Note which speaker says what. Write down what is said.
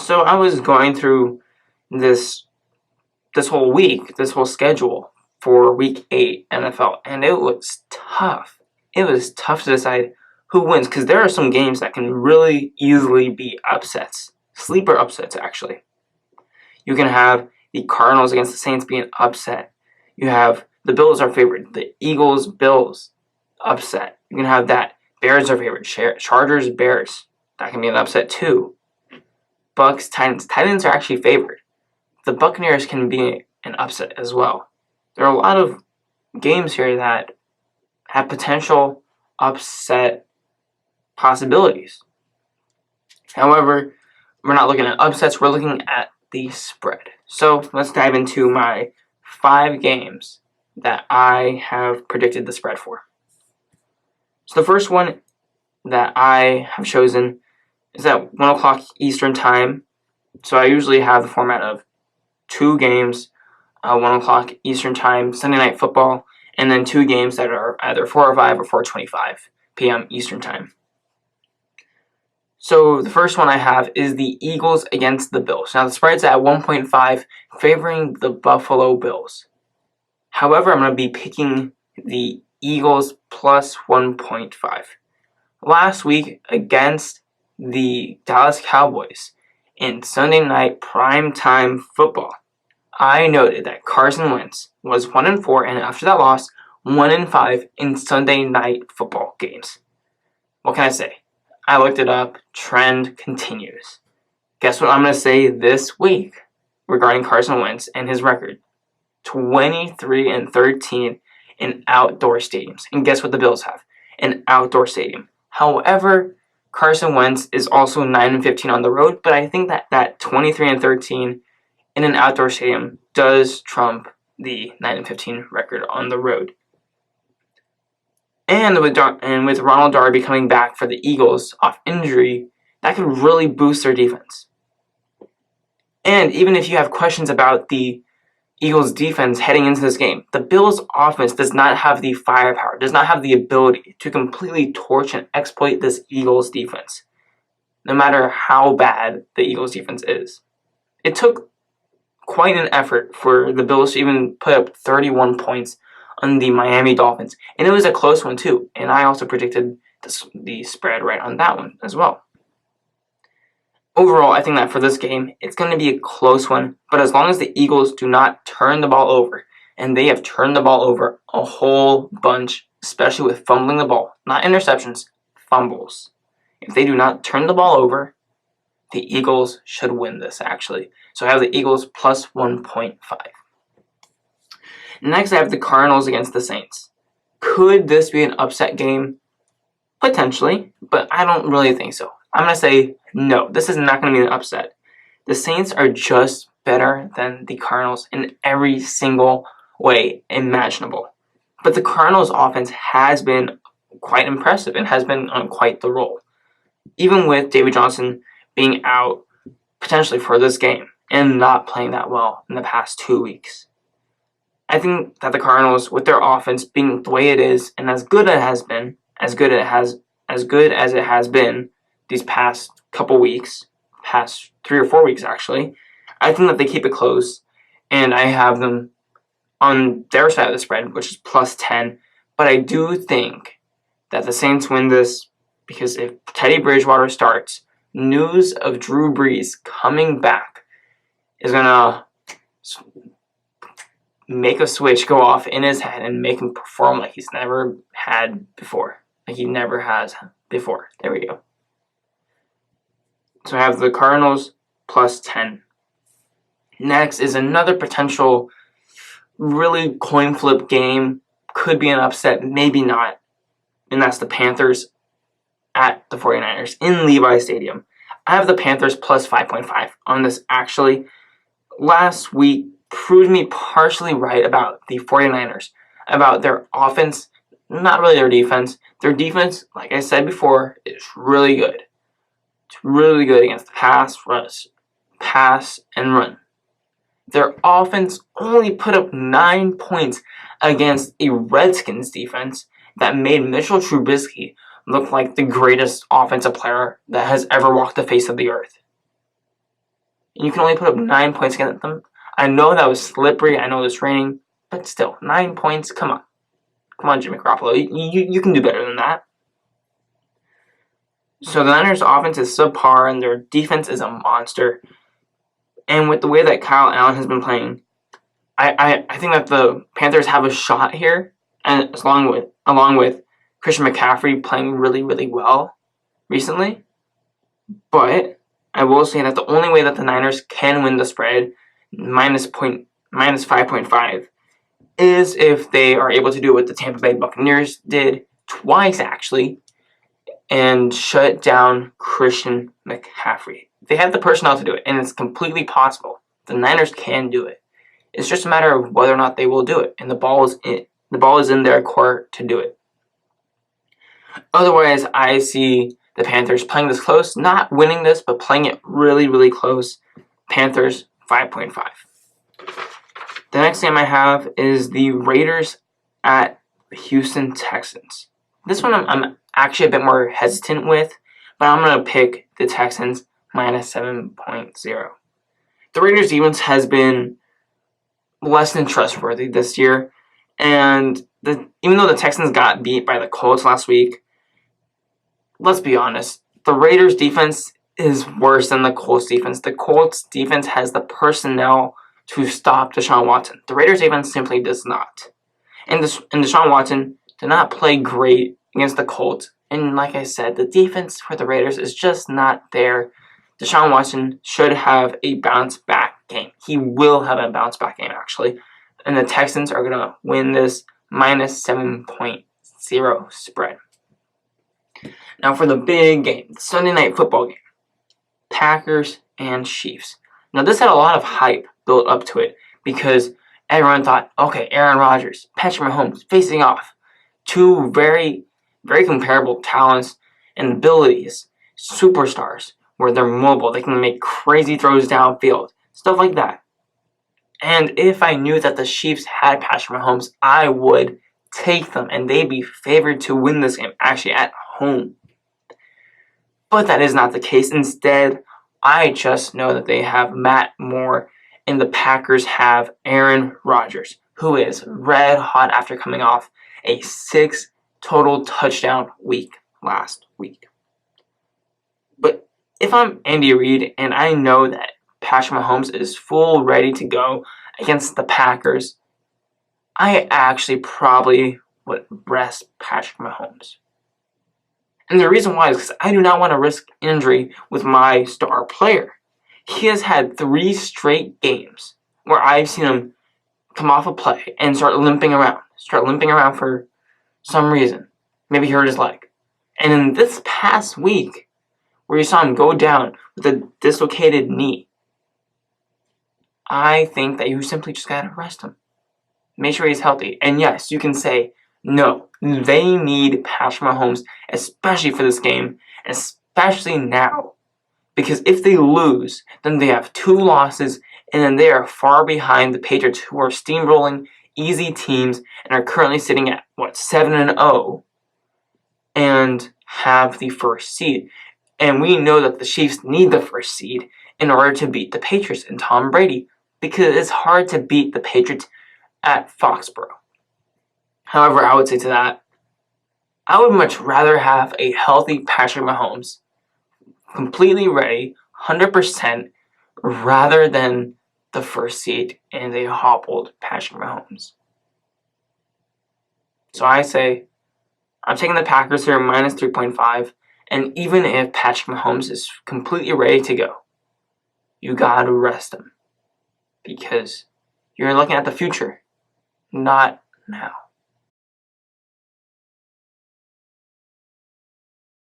Speaker 1: So I was going through this this whole week, this whole schedule for Week 8 NFL, and it was tough. It was tough to decide who wins because there are some games that can really easily be upsets, sleeper upsets actually. You can have the Cardinals against the Saints be an upset. You have the Bills are favored, the Eagles Bills upset. You can have that. Bears are favored, Chargers Bears, that can be an upset too. Bucks Titans. Titans are actually favored. The Buccaneers can be an upset as well. There are a lot of games here that have potential upset possibilities. However, we're not looking at upsets, we're looking at the spread. So let's dive into my 5 games that I have predicted the spread for. So the first one that I have chosen is at 1 o'clock Eastern Time. So I usually have the format of 2 games, 1 o'clock Eastern Time, Sunday Night Football, and then 2 games that are either 4:05 or 4:25 p.m. Eastern Time. So the first one I have is the Eagles against the Bills. Now the spread's at 1.5, favoring the Buffalo Bills. However, I'm going to be picking the Eagles plus 1.5. Last week against the Dallas Cowboys in Sunday night primetime football, I noted that Carson Wentz was 1-4, and after that loss, 1-5 in Sunday night football games. What can I say? I looked it up. Trend continues. Guess what I'm going to say this week regarding Carson Wentz and his record? 23-13 in outdoor stadiums. And guess what the Bills have? An outdoor stadium. However, Carson Wentz is also 9-15 on the road, but I think that 23-13 in an outdoor stadium does trump the 9-15 record on the road. And with Ronald Darby coming back for the Eagles off injury, that could really boost their defense. And even if you have questions about the Eagles' defense heading into this game, the Bills' offense does not have the firepower, does not have the ability to completely torch and exploit this Eagles' defense, no matter how bad the Eagles' defense is. It took quite an effort for the Bills to even put up 31 points on the Miami Dolphins. And it was a close one too. And I also predicted the spread right on that one as well. Overall, I think that for this game, it's going to be a close one. But as long as the Eagles do not turn the ball over, and they have turned the ball over a whole bunch, especially with fumbling the ball, not interceptions, fumbles. If they do not turn the ball over, the Eagles should win this actually. So I have the Eagles plus 1.5. Next, I have the Cardinals against the Saints. Could this be an upset game? Potentially, but I don't really think so. I'm going to say no, this is not going to be an upset. The Saints are just better than the Cardinals in every single way imaginable. But the Cardinals' offense has been quite impressive and has been on quite the roll. Even with David Johnson being out potentially for this game and not playing that well in the past 2 weeks. I think that the Cardinals, with their offense being the way it is and as good as it has been these past couple weeks, past 3 or 4 weeks actually, I think that they keep it close, and I have them on their side of the spread, which is plus 10. But I do think that the Saints win this because if Teddy Bridgewater starts, news of Drew Brees coming back is going to make a switch go off in his head and make him perform like he's never had before. Like he never has before. There we go. So I have the Cardinals plus 10. Next is another potential really coin flip game. Could be an upset, maybe not. And that's the Panthers at the 49ers in Levi Stadium. I have the Panthers plus 5.5 on this actually. Last week proved me partially right about the 49ers, about their offense, not really their defense. Their defense, like I said before, is really good. It's really good against the pass and run. Their offense only put up 9 points against a Redskins defense that made Mitchell Trubisky look like the greatest offensive player that has ever walked the face of the earth. and you can only put up 9 points against them. I know that was slippery. I know it was raining, but still, 9 points. Come on, Jimmy Garoppolo. You can do better than that. So the Niners' offense is subpar, and their defense is a monster. And with the way that Kyle Allen has been playing, I think that the Panthers have a shot here, and along with Christian McCaffrey playing really, really well recently. But I will say that the only way that the Niners can win the spread, minus 5.5, is if they are able to do what the Tampa Bay Buccaneers did twice, actually, and shut down Christian McCaffrey. They have the personnel to do it, and it's completely possible. The Niners can do it. It's just a matter of whether or not they will do it, and the ball is in their court to do it. Otherwise, I see the Panthers playing this close, not winning this, but playing it really, really close. Panthers 5.5. The next game I have is the Raiders at the Houston Texans. This one I'm actually a bit more hesitant with, but I'm going to pick the Texans minus 7.0. The Raiders' defense has been less than trustworthy this year, and even though the Texans got beat by the Colts last week, let's be honest, the Raiders' defense is worse than the Colts' defense. The Colts' defense has the personnel to stop Deshaun Watson. The Raiders' defense simply does not. And Deshaun Watson did not play great against the Colts. And like I said, the defense for the Raiders is just not there. Deshaun Watson should have a bounce-back game. He will have a bounce-back game, actually. And the Texans are going to win this minus 7.0 spread. Now for the big game, the Sunday Night Football game. Packers and Chiefs. Now this had a lot of hype built up to it because everyone thought, okay, Aaron Rodgers, Patrick Mahomes facing off. Two very, very comparable talents and abilities. Superstars where they're mobile. They can make crazy throws downfield. Stuff like that. And if I knew that the Chiefs had Patrick Mahomes, I would take them and they'd be favored to win this game actually at home. But that is not the case. Instead, I just know that they have Matt Moore and the Packers have Aaron Rodgers, who is red hot after coming off a 6 total touchdown week last week. But if I'm Andy Reid and I know that Patrick Mahomes is full ready to go against the Packers, I actually probably would rest Patrick Mahomes. And the reason why is because I do not want to risk injury with my star player. He has had 3 straight games where I've seen him come off a play and start limping around for some reason. Maybe he hurt his leg. And in this past week, where you saw him go down with a dislocated knee, I think that you simply just gotta rest him. Make sure he's healthy. And yes, you can say, no, they need Patrick Mahomes, especially for this game, especially now. Because if they lose, then they have 2 losses, and then they are far behind the Patriots, who are steamrolling easy teams and are currently sitting at, 7-0, and have the first seed. And we know that the Chiefs need the first seed in order to beat the Patriots and Tom Brady, because it's hard to beat the Patriots at Foxborough. However, I would say to that, I would much rather have a healthy Patrick Mahomes, completely ready, 100%, rather than the first seed and a hobbled Patrick Mahomes. So I say, I'm taking the Packers here minus 3.5, and even if Patrick Mahomes is completely ready to go, you gotta rest him. Because you're looking at the future, not now.